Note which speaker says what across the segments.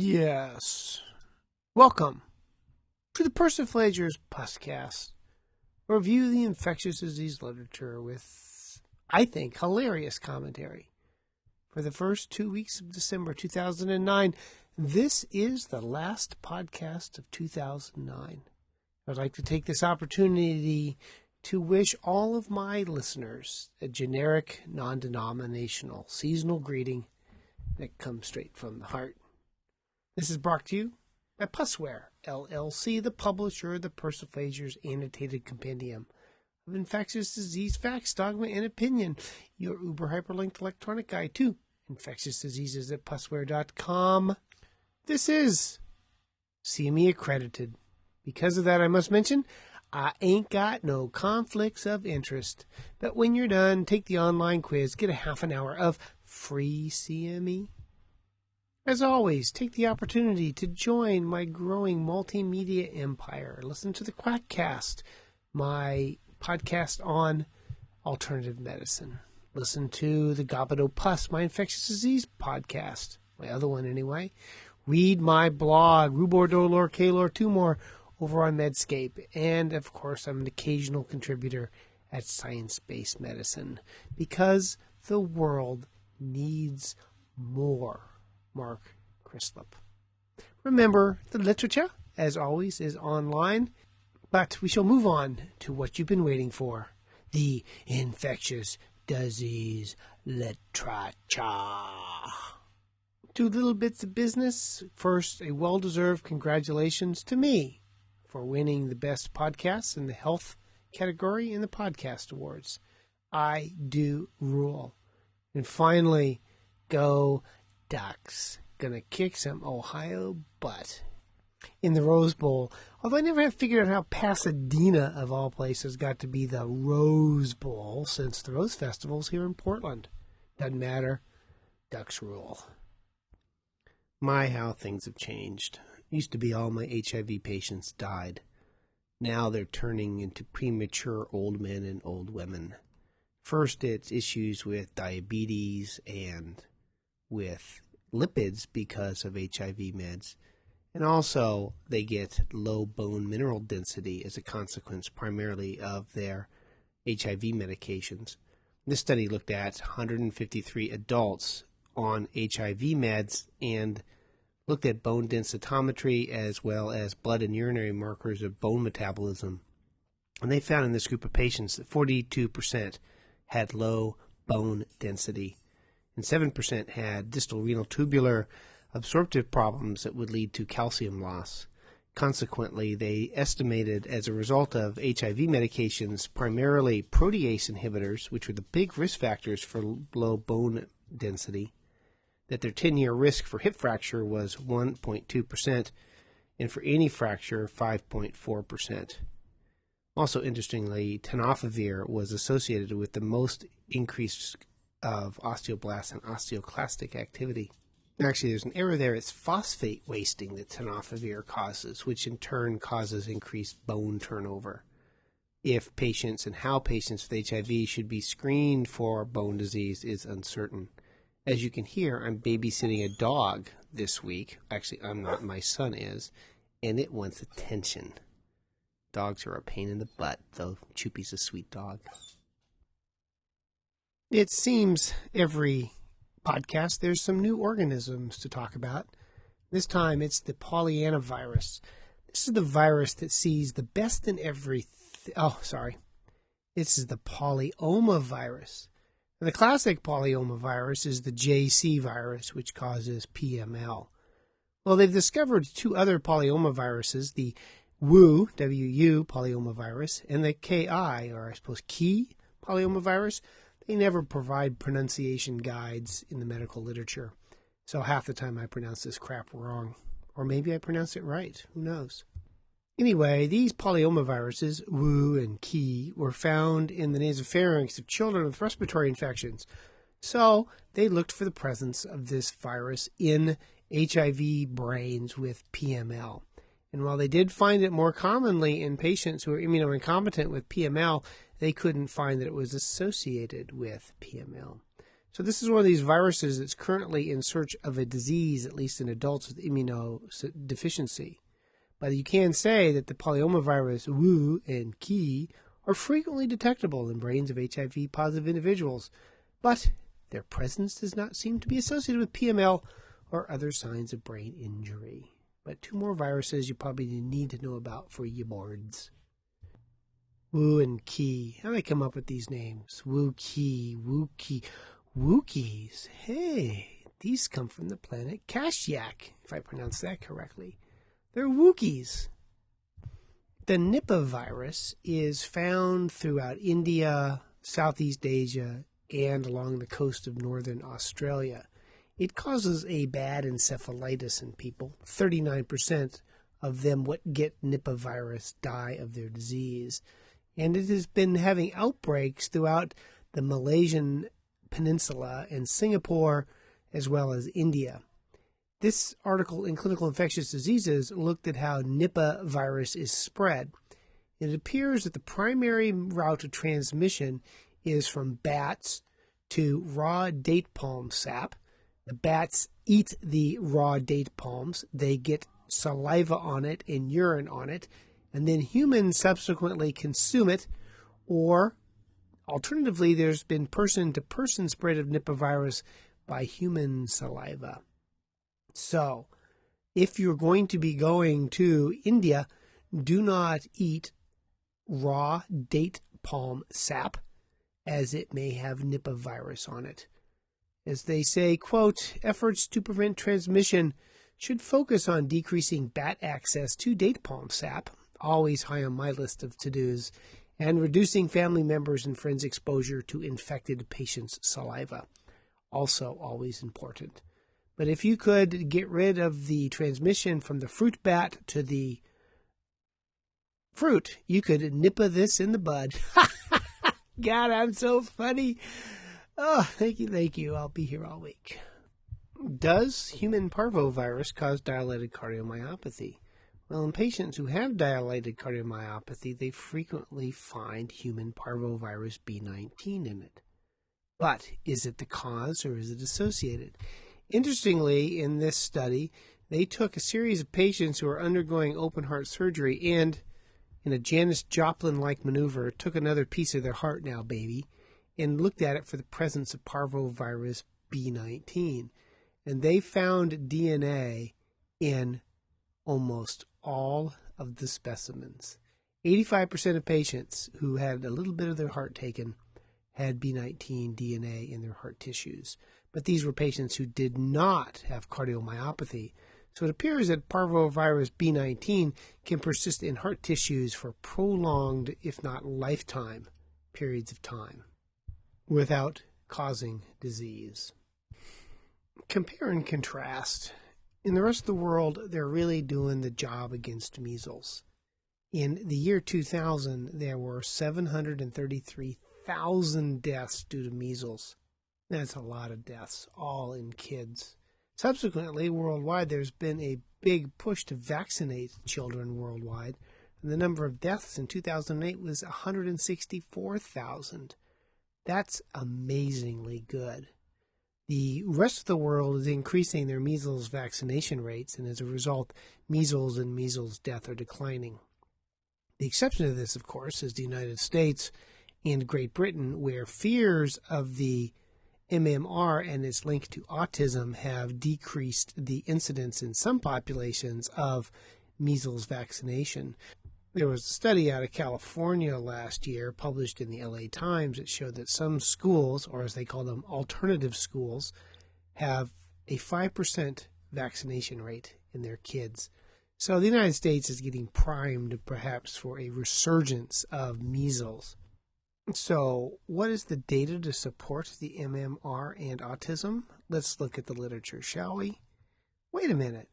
Speaker 1: Yes. Welcome to the Persiflager's Puscast, a review of the infectious disease literature with, I think, hilarious commentary. For the first 2 weeks of December 2009, this is the last podcast of 2009. I'd like to take this opportunity to wish all of my listeners a generic, non-denominational, seasonal greeting that comes straight from the heart. This is brought to you by Pusware, LLC, the publisher of the Persiflager's Annotated Compendium of Infectious Disease Facts, Dogma, and Opinion, your uber-hyperlinked electronic guide to infectious diseases at pusware.com. This is CME accredited. Because of that, I must mention, I ain't got no conflicts of interest. But when you're done, take the online quiz, get a half an hour of free CME. As always, take the opportunity to join my growing multimedia empire. Listen to the Quackcast, my podcast on alternative medicine. Listen to the Gobido Pus, my infectious disease podcast, my other one anyway. Read my blog, Rubor, Dolor, Kalor, Tumor, over on Medscape. And, of course, I'm an occasional contributor at Science-Based Medicine because the world needs more. Mark Crislip. Remember, the literature, as always, is online, but we shall move on to what you've been waiting for, the infectious disease literature. 2 little bits of business. First, a well-deserved congratulations to me for winning the best podcast in the health category in the Podcast Awards. I do rule. And finally, go Ducks. Gonna kick some Ohio butt in the Rose Bowl. Although I never have figured out how Pasadena, of all places, got to be the Rose Bowl, since the Rose Festival's here in Portland. Doesn't matter. Ducks rule. My, how things have changed. Used to be all my HIV patients died. Now they're turning into premature old men and old women. First, it's issues with diabetes and with lipids because of HIV meds, and also they get low bone mineral density as a consequence primarily of their HIV medications. This study looked at 153 adults on HIV meds and looked at bone densitometry as well as blood and urinary markers of bone metabolism. And they found in this group of patients that 42% had low bone density, and 7% had distal renal tubular absorptive problems that would lead to calcium loss. Consequently, they estimated as a result of HIV medications, primarily protease inhibitors, which were the big risk factors for low bone density, that their 10-year risk for hip fracture was 1.2%, and for any fracture, 5.4%. Also, interestingly, tenofovir was associated with the most increased of osteoblast and osteoclastic activity. Actually, there's an error there. It's phosphate wasting that tenofovir causes, which in turn causes increased bone turnover. If patients and how patients with HIV should be screened for bone disease is uncertain. As you can hear, I'm babysitting a dog this week. Actually, I'm not. My son is. And it wants attention. Dogs are a pain in the butt, though Choopy's a sweet dog. It seems every podcast there's some new organisms to talk about. This time it's the Pollyanna virus. This is the virus that sees the best in everything. This is the polyoma virus. And the classic polyoma virus is the JC virus, which causes PML. Well, they've discovered 2 other polyoma viruses, the WU, W-U polyoma virus, and the KI, or I suppose Key polyoma virus. They never provide pronunciation guides in the medical literature, so half the time I pronounce this crap wrong. Or maybe I pronounce it right. Who knows? Anyway, these polyoma viruses, WU and Key, were found in the nasopharynx of children with respiratory infections. So they looked for the presence of this virus in HIV brains with PML. And while they did find it more commonly in patients who are immunoincompetent with PML, they couldn't find that it was associated with PML. So this is one of these viruses that's currently in search of a disease, at least in adults with immunodeficiency. But you can say that the polyomavirus Wu and Qi are frequently detectable in brains of HIV-positive individuals, but their presence does not seem to be associated with PML or other signs of brain injury. But 2 more viruses you probably need to know about for your boards. Wu and Qi. How do they come up with these names? Wu Qi, Wu Qi. Wookiees. Hey, these come from the planet Kashyap, if I pronounce that correctly. They're Wookiees. The Nipah virus is found throughout India, Southeast Asia, and along the coast of northern Australia. It causes a bad encephalitis in people. 39% of them what get Nipah virus die of their disease. And it has been having outbreaks throughout the Malaysian Peninsula and Singapore, as well as India. This article in Clinical Infectious Diseases looked at how Nipah virus is spread. It appears that the primary route of transmission is from bats to raw date palm sap. The bats eat the raw date palms. They get saliva on it and urine on it, and then humans subsequently consume it, or alternatively, there's been person-to-person spread of Nipah virus by human saliva. So, if you're going to be going to India, do not eat raw date palm sap, as it may have Nipah virus on it. As they say, quote, efforts to prevent transmission should focus on decreasing bat access to date palm sap, always high on my list of to-dos, and reducing family members and friends' exposure to infected patients' saliva. Also always important. But if you could get rid of the transmission from the fruit bat to the fruit, you could Nipah this in the bud. God, I'm so funny. Oh, thank you. I'll be here all week. Does human parvovirus cause dilated cardiomyopathy? Well, in patients who have dilated cardiomyopathy, they frequently find human parvovirus B19 in it. But is it the cause or is it associated? Interestingly, in this study, they took a series of patients who were undergoing open heart surgery and, in a Janis Joplin-like maneuver, took another piece of their heart now, baby, and looked at it for the presence of parvovirus B19. And they found DNA in almost all of the specimens. 85% of patients who had a little bit of their heart taken had B19 DNA in their heart tissues. But these were patients who did not have cardiomyopathy. So it appears that parvovirus B19 can persist in heart tissues for prolonged, if not lifetime, periods of time without causing disease. Compare and contrast. In the rest of the world, they're really doing the job against measles. In the year 2000, there were 733,000 deaths due to measles. That's a lot of deaths, all in kids. Subsequently, worldwide, there's been a big push to vaccinate children worldwide, and the number of deaths in 2008 was 164,000. That's amazingly good. The rest of the world is increasing their measles vaccination rates, and as a result, measles and measles death are declining. The exception to this, of course, is the United States and Great Britain, where fears of the MMR and its link to autism have decreased the incidence in some populations of measles vaccination. There was a study out of California last year published in the LA Times that showed that some schools, or as they call them, alternative schools, have a 5% vaccination rate in their kids. So the United States is getting primed perhaps for a resurgence of measles. So what is the data to support the MMR and autism? Let's look at the literature, shall we? Wait a minute.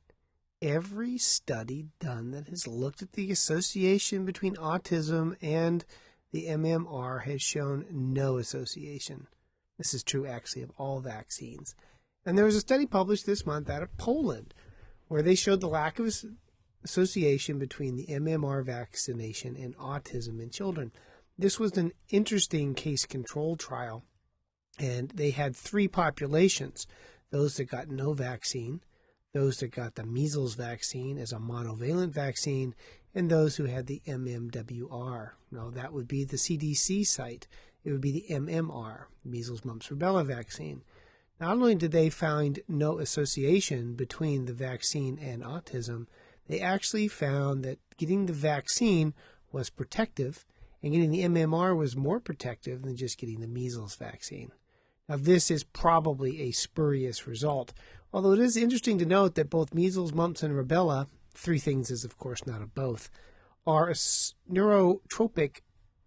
Speaker 1: Every study done that has looked at the association between autism and the MMR has shown no association. This is true, actually, of all vaccines. And there was a study published this month out of Poland where they showed the lack of association between the MMR vaccination and autism in children. This was an interesting case control trial And they had three populations: those that got no vaccine, those that got the measles vaccine as a monovalent vaccine, and those who had the MMWR. Now, that would be the CDC site. It would be the MMR, measles, mumps, rubella vaccine. Not only did they find no association between the vaccine and autism, they actually found that getting the vaccine was protective, and getting the MMR was more protective than just getting the measles vaccine. Now, this is probably a spurious result, although it is interesting to note that both measles, mumps, and rubella, three things is of course not a both, are neurotropic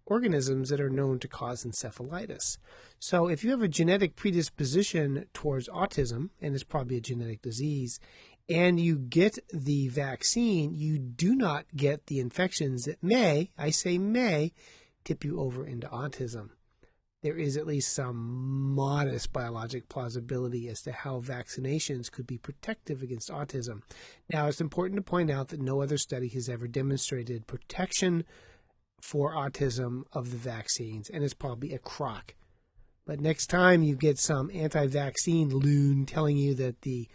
Speaker 1: organisms that are known to cause encephalitis. So if you have a genetic predisposition towards autism, and it's probably a genetic disease, and you get the vaccine, you do not get the infections that may, I say may, tip you over into autism. There is at least some modest biologic plausibility as to how vaccinations could be protective against autism. Now, it's important to point out that no other study has ever demonstrated protection for autism of the vaccines, and it's probably a crock. But next time you get some anti-vaccine loon telling you that the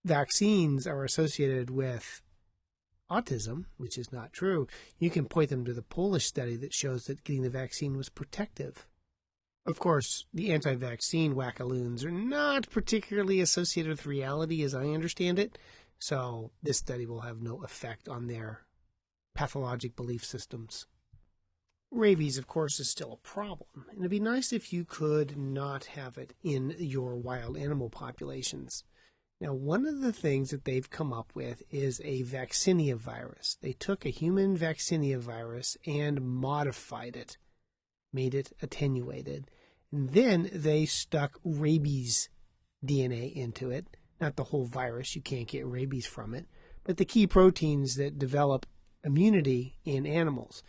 Speaker 1: vaccines are associated with autism, which is not true, you can point them to the Polish study that shows that getting the vaccine was protective. Of course, the anti-vaccine wackaloons are not particularly associated with reality as I understand it, so this study will have no effect on their pathologic belief systems. Rabies, of course, is still a problem, and it'd be nice if you could not have it in your wild animal populations. Now, one of the things that they've come up with is a vaccinia virus. They took a human vaccinia virus and modified it, made it attenuated, and then they stuck rabies DNA into it. Not the whole virus, you can't get rabies from it, but the key proteins that develop immunity in animals.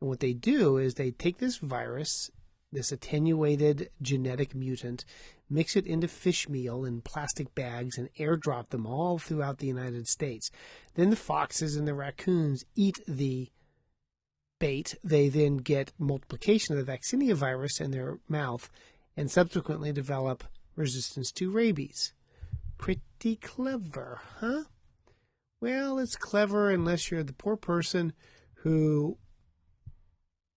Speaker 1: And what they do is they take this virus, this attenuated genetic mutant, mix it into fish meal in plastic bags, and airdrop them all throughout the United States. Then the foxes and the raccoons eat the bait. They then get multiplication of the vaccinia virus in their mouth and subsequently develop resistance to rabies. Pretty clever, huh? Well, it's clever unless you're the poor person who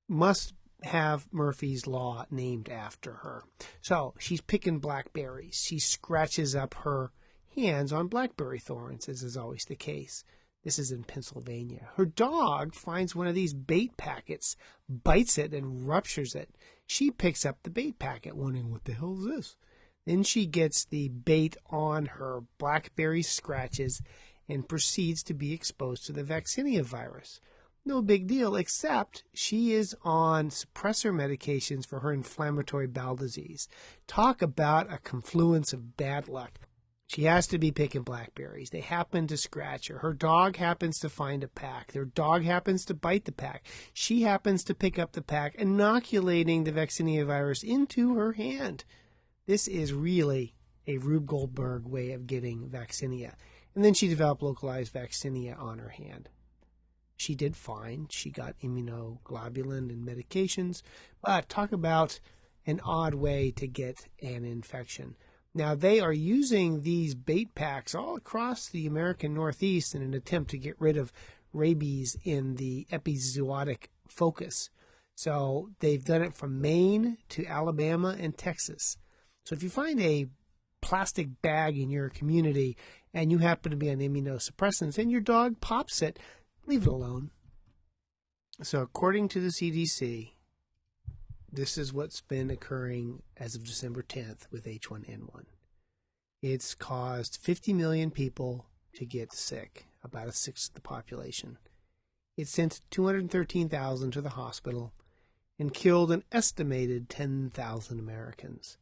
Speaker 1: must have Murphy's Law named after her. So she's picking blackberries. She scratches up her hands on blackberry thorns, as is always the case. This is in Pennsylvania. Her dog finds one of these bait packets, bites it, and ruptures it. She picks up the bait packet, wondering, what the hell is this? Then she gets the bait on her blackberry scratches and proceeds to be exposed to the vaccinia virus. No big deal, except she is on suppressor medications for her inflammatory bowel disease. Talk about a confluence of bad luck. She has to be picking blackberries. They happen to scratch her. Her dog happens to find a pack. Their dog happens to bite the pack. She happens to pick up the pack, inoculating the vaccinia virus into her hand. This is really a Rube Goldberg way of getting vaccinia. And then she developed localized vaccinia on her hand. She did fine. She got immunoglobulin and medications. But talk about an odd way to get an infection. Now, they are using these bait packs all across the American Northeast in an attempt to get rid of rabies in the epizootic focus. So they've done it from Maine to Alabama and Texas. So if you find a plastic bag in your community and you happen to be on immunosuppressants and your dog pops it, leave it alone. So according to the CDC, this is what's been occurring as of December 10th with H1N1. It's caused 50 million people to get sick, about a sixth of the population. It sent 213,000 to the hospital and killed an estimated 10,000 Americans.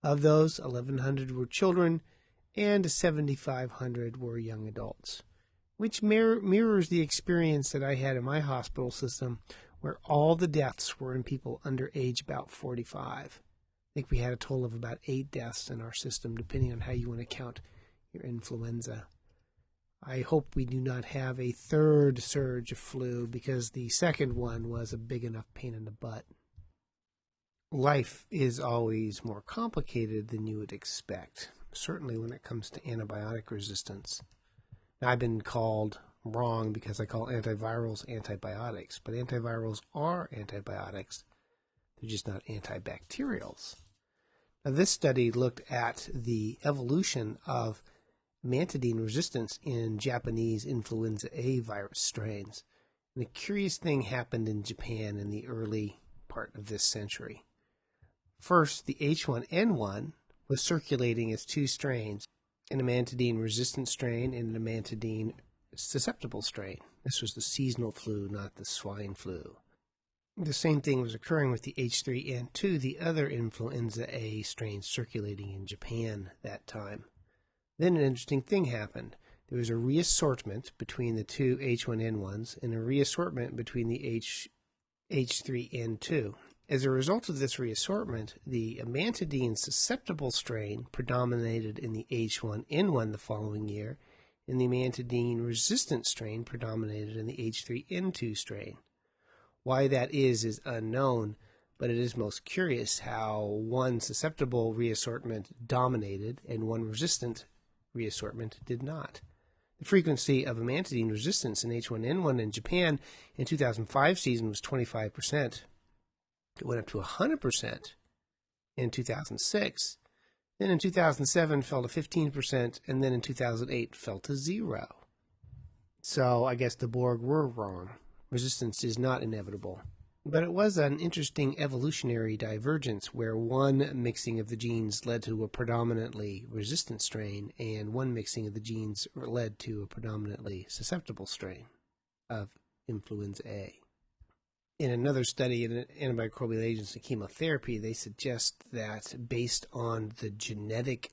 Speaker 1: Of those, 1,100 were children and 7,500 were young adults, which mirrors the experience that I had in my hospital system, where all the deaths were in people under age about 45. I think we had a total of about 8 deaths in our system, depending on how you want to count your influenza. I hope we do not have a third surge of flu, because the second one was a big enough pain in the butt. Life is always more complicated than you would expect, certainly when it comes to antibiotic resistance. Now, I've been called wrong because I call antivirals antibiotics, but antivirals are antibiotics. They're just not antibacterials. Now, this study looked at the evolution of mantidine resistance in Japanese influenza A virus strains. And a curious thing happened in Japan in the early part of this century. First, the H1N1 was circulating as two strains, an amantadine-resistant strain and an amantadine-susceptible strain. This was the seasonal flu, not the swine flu. The same thing was occurring with the H3N2, the other influenza A strain circulating in Japan that time. Then an interesting thing happened. There was a reassortment between the two H1N1s and a reassortment between the H3N2. As a result of this reassortment, the amantadine-susceptible strain predominated in the H1N1 the following year, and the amantadine-resistant strain predominated in the H3N2 strain. Why that is unknown, but it is most curious how one susceptible reassortment dominated and one resistant reassortment did not. The frequency of amantadine resistance in H1N1 in Japan in 2005 season was 25%. It went up to 100% in 2006. Then in 2007 fell to 15%, and then in 2008 fell to 0. So I guess the Borg were wrong. Resistance is not inevitable. But it was an interesting evolutionary divergence where one mixing of the genes led to a predominantly resistant strain and one mixing of the genes led to a predominantly susceptible strain of influenza A. In another study in antimicrobial agents and chemotherapy, they suggest that based on the genetic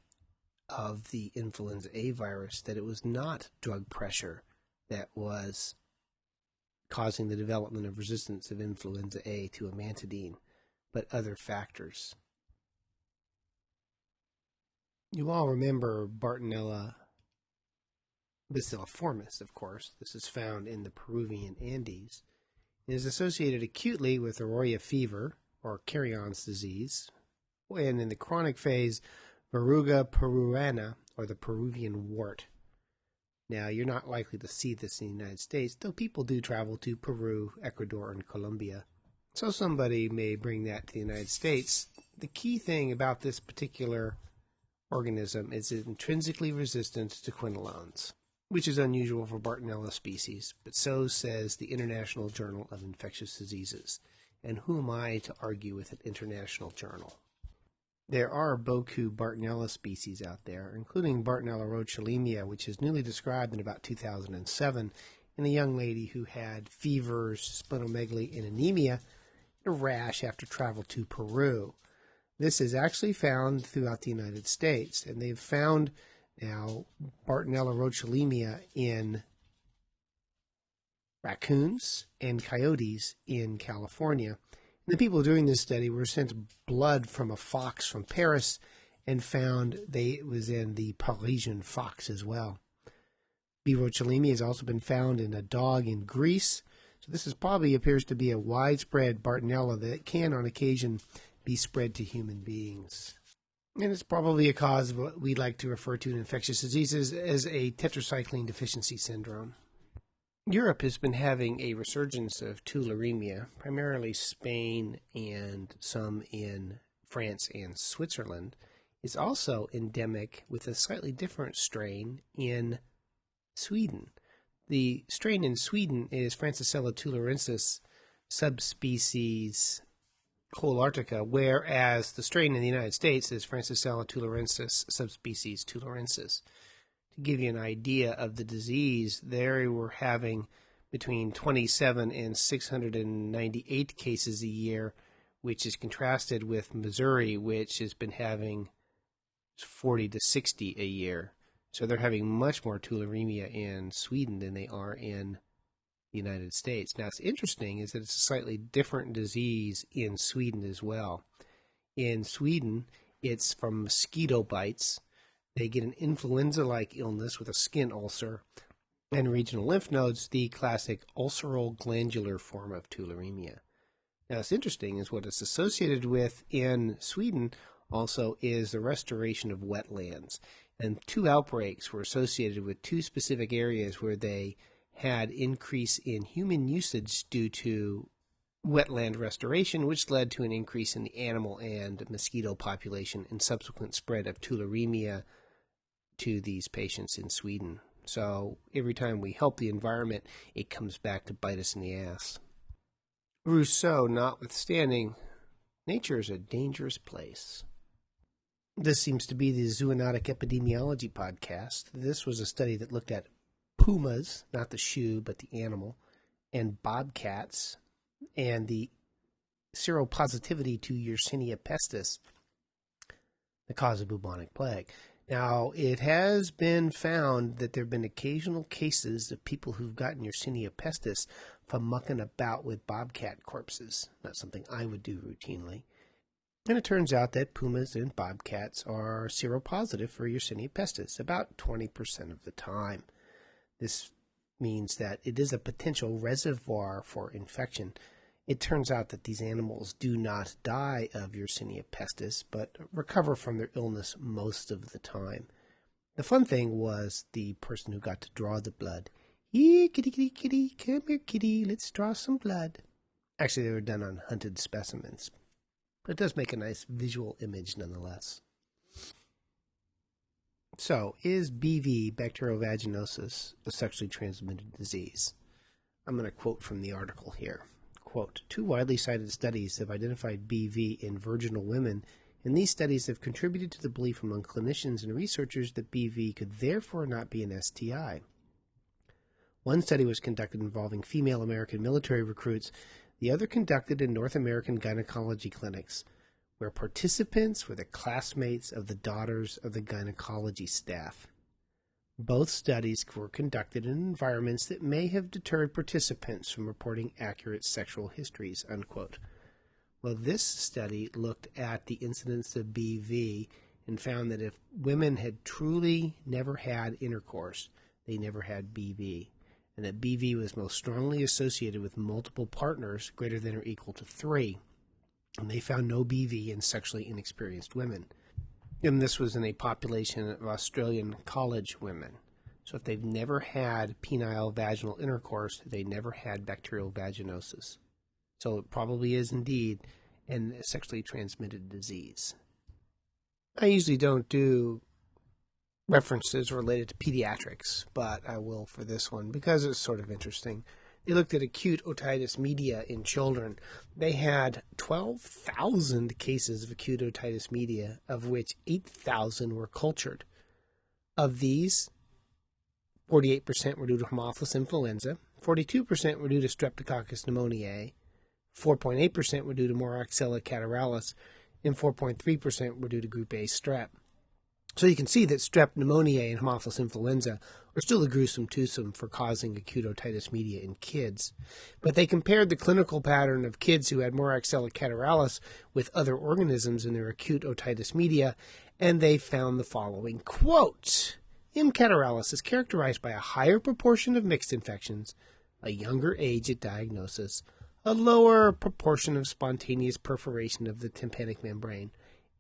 Speaker 1: of the influenza A virus, that it was not drug pressure that was causing the development of resistance of influenza A to amantadine, but other factors. You all remember Bartonella bacilliformis, of course. This is found in the Peruvian Andes. It is associated acutely with Arroyo fever, or Carrion's disease, and in the chronic phase, Verruga peruana, or the Peruvian wart. Now, you're not likely to see this in the United States, though people do travel to Peru, Ecuador, and Colombia. So somebody may bring that to the United States. The key thing about this particular organism is it's intrinsically resistant to quinolones, which is unusual for Bartonella species, but so says the International Journal of Infectious Diseases. And who am I to argue with an international journal? There are beaucoup Bartonella species out there, including Bartonella rochliemia, which is newly described in about 2007 in a young lady who had fevers, splenomegaly, and anemia, and a rash after travel to Peru. This is actually found throughout the United States, and they've found now Bartonella rochliemia in raccoons and coyotes in California. The people doing this study were sent blood from a fox from Paris and found it was in the Parisian fox as well. B. rochliemia has also been found in a dog in Greece. So this probably appears to be a widespread Bartonella that can on occasion be spread to human beings. And it's probably a cause of what we like to refer to in infectious diseases as a tetracycline deficiency syndrome. Europe has been having a resurgence of tularemia, primarily Spain and some in France and Switzerland. It's also endemic with a slightly different strain in Sweden. The strain in Sweden is Francisella tularensis subspecies holarctica, whereas the strain in the United States is Francisella tularensis subspecies tularensis. To give you an idea of the disease, they were having between 27 and 698 cases a year, which is contrasted with Missouri, which has been having 40 to 60 a year. So they're having much more tularemia in Sweden than they are in the United States. Now, what's interesting is that it's a slightly different disease in Sweden as well. In Sweden, it's from mosquito bites. They get an influenza-like illness with a skin ulcer and regional lymph nodes, the classic ulceral glandular form of tularemia. Now, what's interesting is what it's associated with in Sweden also is the restoration of wetlands. And 2 outbreaks were associated with 2 specific areas where they had increase in human usage due to wetland restoration, which led to an increase in the animal and mosquito population and subsequent spread of tularemia to these patients in Sweden. So every time we help the environment, it comes back to bite us in the ass. Rousseau notwithstanding, nature is a dangerous place. This seems to be the zoonotic epidemiology podcast. This was a study that looked at pumas, not the shoe, but the animal, and bobcats, and the seropositivity to Yersinia pestis, the cause of bubonic plague. Now, it has been found that there have been occasional cases of people who've gotten Yersinia pestis from mucking about with bobcat corpses. Not something I would do routinely. And it turns out that pumas and bobcats are seropositive for Yersinia pestis about 20% of the time. This means that it is a potential reservoir for infection. It turns out that these animals do not die of Yersinia pestis, but recover from their illness most of the time. The fun thing was the person who got to draw the blood. Here, kitty, kitty, kitty, come here, kitty, let's draw some blood. Actually, they were done on hunted specimens. But it does make a nice visual image nonetheless. So, is BV, bacterial vaginosis, a sexually transmitted disease? I'm going to quote from the article here. Quote, 2 widely cited studies have identified BV in virginal women, and these studies have contributed to the belief among clinicians and researchers that BV could therefore not be an STI. One study was conducted involving female American military recruits, the other conducted in North American gynecology clinics, where participants were the classmates of the daughters of the gynecology staff. Both studies were conducted in environments that may have deterred participants from reporting accurate sexual histories, unquote. Well, this study looked at the incidence of BV and found that if women had truly never had intercourse, they never had BV, and that BV was most strongly associated with multiple partners greater than or equal to 3, and they found no BV in sexually inexperienced women. And this was in a population of Australian college women. So if they've never had penile vaginal intercourse, they never had bacterial vaginosis. So it probably is indeed a sexually transmitted disease. I usually don't do references related to pediatrics, but I will for this one because it's sort of interesting. They looked at acute otitis media in children. They had 12,000 cases of acute otitis media, of which 8,000 were cultured. Of these, 48% were due to Haemophilus influenza, 42% were due to Streptococcus pneumoniae, 4.8% were due to Moraxella catarrhalis, and 4.3% were due to group A strep. So you can see that strep pneumoniae and Haemophilus influenza are still a gruesome twosome for causing acute otitis media in kids. But they compared the clinical pattern of kids who had Moraxella catarrhalis with other organisms in their acute otitis media, and they found the following, quote, M. catarrhalis is characterized by a higher proportion of mixed infections, a younger age at diagnosis, a lower proportion of spontaneous perforation of the tympanic membrane,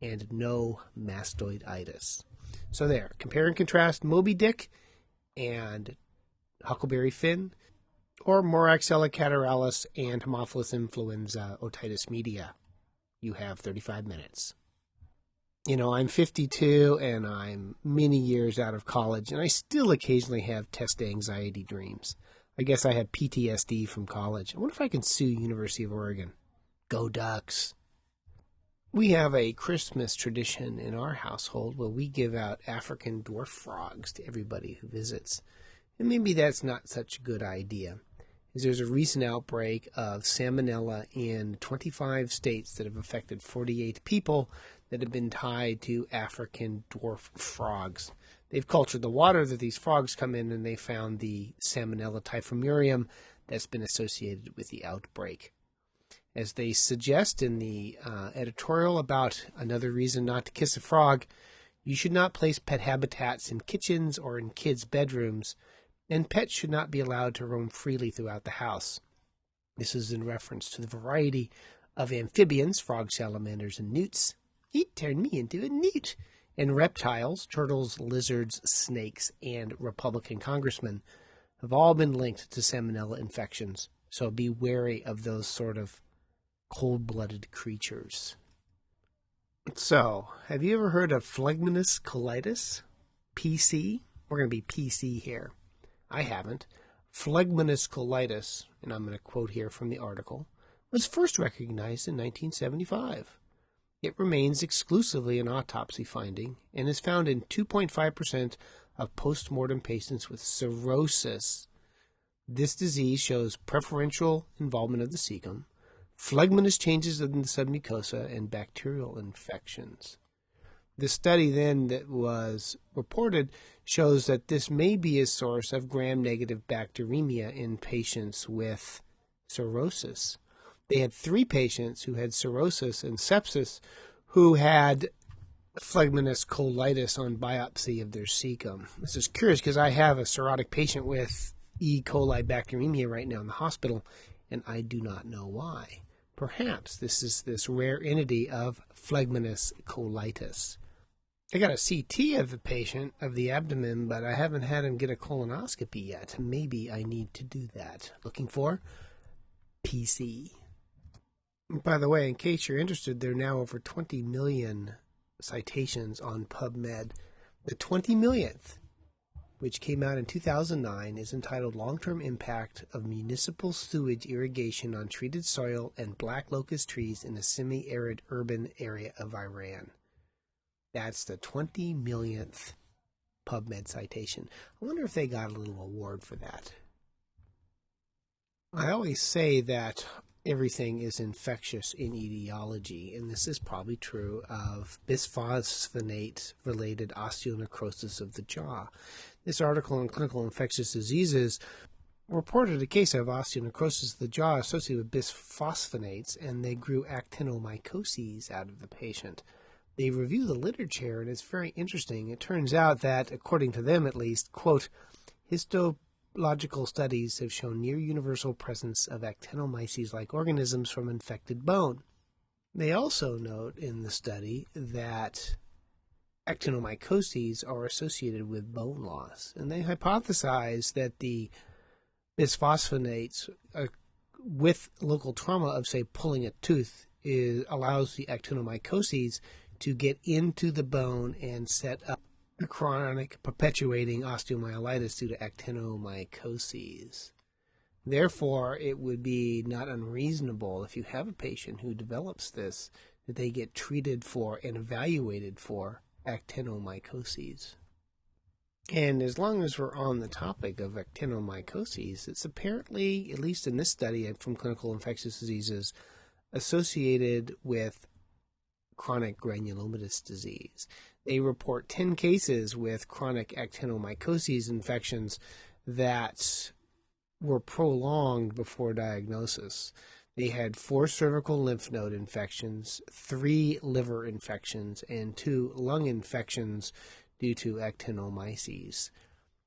Speaker 1: and no mastoiditis. So there, compare and contrast Moby Dick and Huckleberry Finn, or Moraxella catarrhalis and Haemophilus influenza otitis media. You have 35 minutes. You know, I'm 52 and I'm many years out of college, and I still occasionally have test anxiety dreams. I guess I have PTSD from college. I wonder if I can sue University of Oregon. Go Ducks! We have a Christmas tradition in our household where we give out African dwarf frogs to everybody who visits. And maybe that's not such a good idea, as there's a recent outbreak of salmonella in 25 states that have affected 48 people that have been tied to African dwarf frogs. They've cultured the water that these frogs come in, and they found the Salmonella typhimurium that's been associated with the outbreak. As they suggest in the editorial about another reason not to kiss a frog, you should not place pet habitats in kitchens or in kids' bedrooms, and pets should not be allowed to roam freely throughout the house. This is in reference to the variety of amphibians, frogs, salamanders, and newts. It turned me into a newt. And reptiles, turtles, lizards, snakes, and Republican congressmen have all been linked to salmonella infections. So be wary of those sort of cold-blooded creatures. So, have you ever heard of phlegmonous colitis? PC? We're going to be PC here. I haven't. Phlegmonous colitis, and I'm going to quote here from the article, was first recognized in 1975. It remains exclusively an autopsy finding and is found in 2.5% of post-mortem patients with cirrhosis. This disease shows preferential involvement of the cecum, phlegmonous changes in the submucosa, and bacterial infections. The study then that was reported shows that this may be a source of gram-negative bacteremia in patients with cirrhosis. They had 3 patients who had cirrhosis and sepsis who had phlegmonous colitis on biopsy of their cecum. This is curious because I have a cirrhotic patient with E. coli bacteremia right now in the hospital, and I do not know why. Perhaps this is this rare entity of phlegmonous colitis. I got a CT of the patient, of the abdomen, but I haven't had him get a colonoscopy yet. Maybe I need to do that. Looking for PC. By the way, in case you're interested, there are now over 20 million citations on PubMed. The 20 millionth, which came out in 2009, is entitled Long-Term Impact of Municipal Sewage Irrigation on Treated Soil and Black Locust Trees in a Semi-Arid Urban Area of Iran. That's the 20 millionth PubMed citation. I wonder if they got a little award for that. I always say that everything is infectious in etiology, and this is probably true of bisphosphonate-related osteonecrosis of the jaw. This article in Clinical Infectious Diseases reported a case of osteonecrosis of the jaw associated with bisphosphonates, and they grew actinomycoses out of the patient. They review the literature, and it's very interesting. It turns out that, according to them at least, quote, histological studies have shown near universal presence of actinomyces-like organisms from infected bone. They also note in the study that actinomycoses are associated with bone loss, and they hypothesize that the bisphosphonates with local trauma of, say, pulling a tooth allows the actinomycoses to get into the bone and set up a chronic perpetuating osteomyelitis due to actinomycoses. Therefore, it would be not unreasonable if you have a patient who develops this, that they get treated for and evaluated for actinomycoses. And as long as we're on the topic of actinomycoses, it's apparently, at least in this study from Clinical Infectious Diseases, associated with chronic granulomatous disease. They report 10 cases with chronic actinomycoses infections that were prolonged before diagnosis. They had 4 cervical lymph node infections, 3 liver infections, and 2 lung infections due to actinomyces.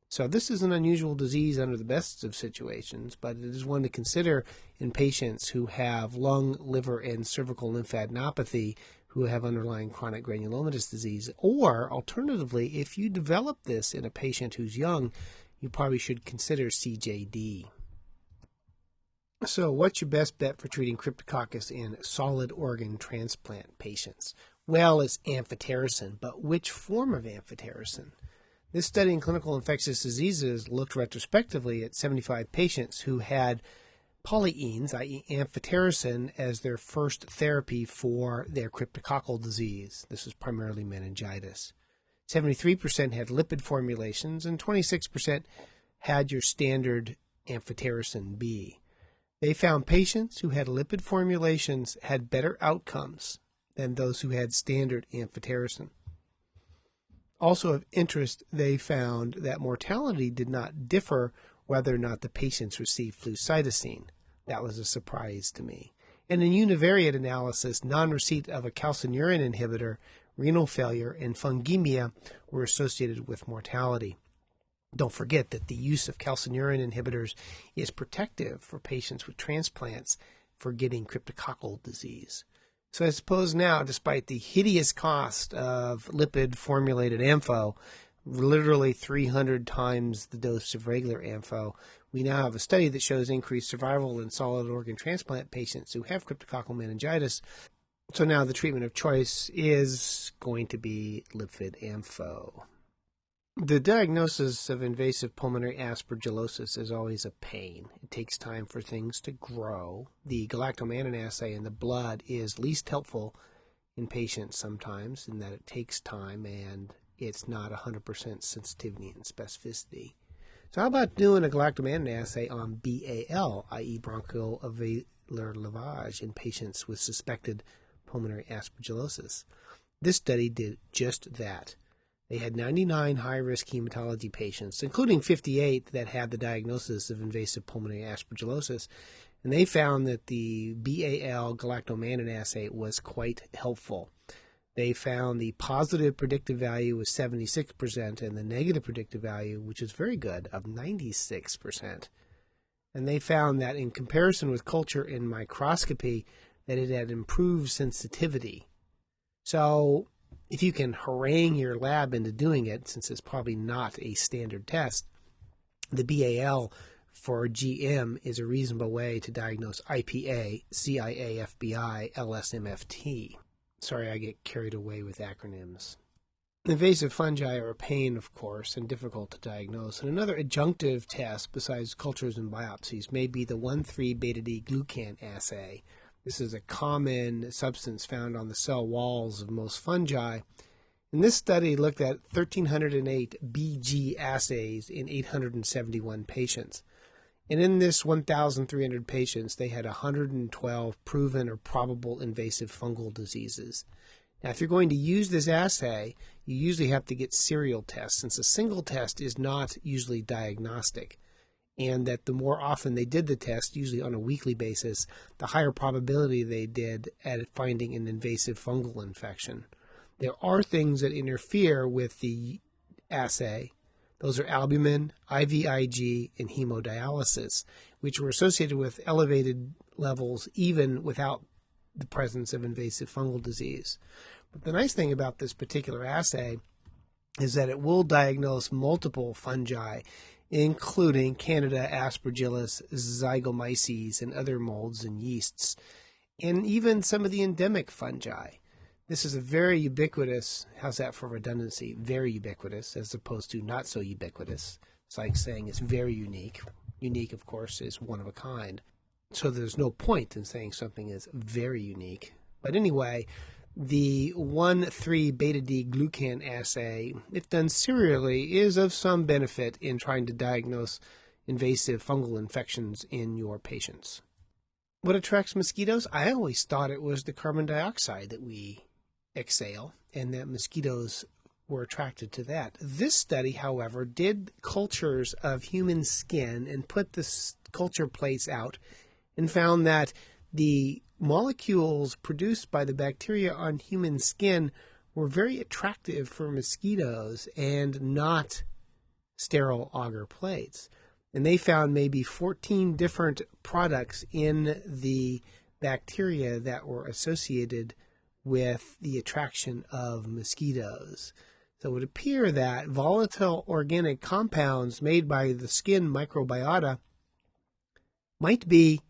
Speaker 1: So this is an unusual disease under the best of situations, but it is one to consider in patients who have lung, liver, and cervical lymphadenopathy who have underlying chronic granulomatous disease. Or, alternatively, if you develop this in a patient who's young, you probably should consider CJD. So what's your best bet for treating Cryptococcus in solid organ transplant patients? Well, it's amphotericin, but which form of amphotericin? This study in Clinical Infectious Diseases looked retrospectively at 75 patients who had polyenes, i.e. amphotericin, as their first therapy for their cryptococcal disease. This was primarily meningitis. 73% had lipid formulations, and 26% had your standard amphotericin B. They found patients who had lipid formulations had better outcomes than those who had standard amphotericin. Also of interest, they found that mortality did not differ whether or not the patients received flucytosine. That was a surprise to me. In a univariate analysis, non-receipt of a calcineurin inhibitor, renal failure, and fungemia were associated with mortality. Don't forget that the use of calcineurin inhibitors is protective for patients with transplants. for getting cryptococcal disease. So I suppose now, despite the hideous cost of lipid-formulated Ampho, literally 300 times the dose of regular Ampho, we now have a study that shows increased survival in solid organ transplant patients who have cryptococcal meningitis. So now the treatment of choice is going to be lipid Ampho. The diagnosis of invasive pulmonary aspergillosis is always a pain. It takes time for things to grow. The galactomannan assay in the blood is least helpful in patients sometimes in that it takes time and it's not 100% sensitivity and specificity. So how about doing a galactomannan assay on BAL, i.e. bronchial alveolar lavage, in patients with suspected pulmonary aspergillosis? This study did just that. They had 99 high-risk hematology patients, including 58 that had the diagnosis of invasive pulmonary aspergillosis, and they found that the BAL galactomannan assay was quite helpful. They found the positive predictive value was 76% and the negative predictive value, which is very good, of 96%. And they found that in comparison with culture and microscopy, that it had improved sensitivity. So if you can harangue your lab into doing it, since it's probably not a standard test, the BAL for GM is a reasonable way to diagnose IPA, CIAFBI, LSMFT. Sorry, I get carried away with acronyms. Invasive fungi are a pain, of course, and difficult to diagnose. And another adjunctive test besides cultures and biopsies may be the 1,3-beta-D-glucan assay. This is a common substance found on the cell walls of most fungi. And this study looked at 1,308 BG assays in 871 patients. And in this 1,300 patients, they had 112 proven or probable invasive fungal diseases. Now, if you're going to use this assay, you usually have to get serial tests, since a single test is not usually diagnostic. And that the more often they did the test, usually on a weekly basis, the higher probability they did at finding an invasive fungal infection. There are things that interfere with the assay. Those are albumin, IVIG, and hemodialysis, which were associated with elevated levels even without the presence of invasive fungal disease. But the nice thing about this particular assay is that it will diagnose multiple fungi, including Candida aspergillus, Zygomyces, and other molds and yeasts, and even some of the endemic fungi. This is a very ubiquitous, how's that for redundancy, very ubiquitous, as opposed to not so ubiquitous. It's like saying it's very unique. Unique, of course, is one of a kind. So there's no point in saying something is very unique. But anyway, the 1,3-beta-D-glucan assay, if done serially, is of some benefit in trying to diagnose invasive fungal infections in your patients. What attracts mosquitoes? I always thought it was the carbon dioxide that we exhale, and that mosquitoes were attracted to that. This study, however, did cultures of human skin and put the culture plates out and found that the molecules produced by the bacteria on human skin were very attractive for mosquitoes and not sterile agar plates. And they found maybe 14 different products in the bacteria that were associated with the attraction of mosquitoes. So it would appear that volatile organic compounds made by the skin microbiota might be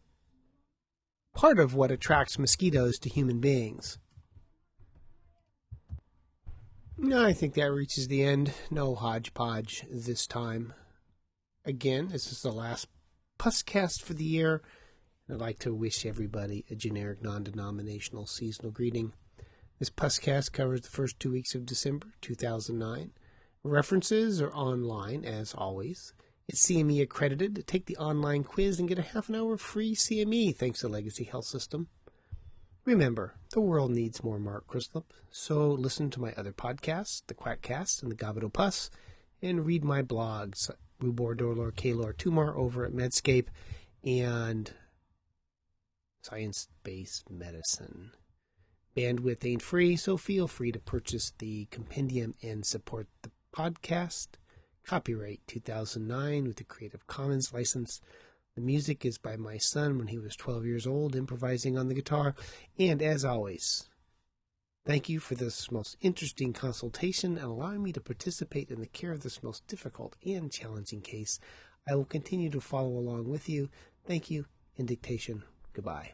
Speaker 1: part of what attracts mosquitoes to human beings. No, I think that reaches the end. No hodgepodge this time. Again, this is the last Puscast for the year. I'd like to wish everybody a generic, non-denominational seasonal greeting. This Puscast covers the first 2 weeks of December 2009. References are online, as always. It's CME accredited. Take the online quiz and get a half an hour free CME thanks to Legacy Health System. Remember, the world needs more Mark Crislip, so listen to my other podcasts, the Quackcast and the Gabido Puss, and read my blogs, Rubor, Dorlor, Kalor, Tumor over at Medscape, and Science-Based Medicine. Bandwidth ain't free, so feel free to purchase the compendium and support the podcast. Copyright 2009 with the Creative Commons license. The music is by my son when he was 12 years old, improvising on the guitar. And as always, thank you for this most interesting consultation and allowing me to participate in the care of this most difficult and challenging case. I will continue to follow along with you. Thank you. In dictation, goodbye.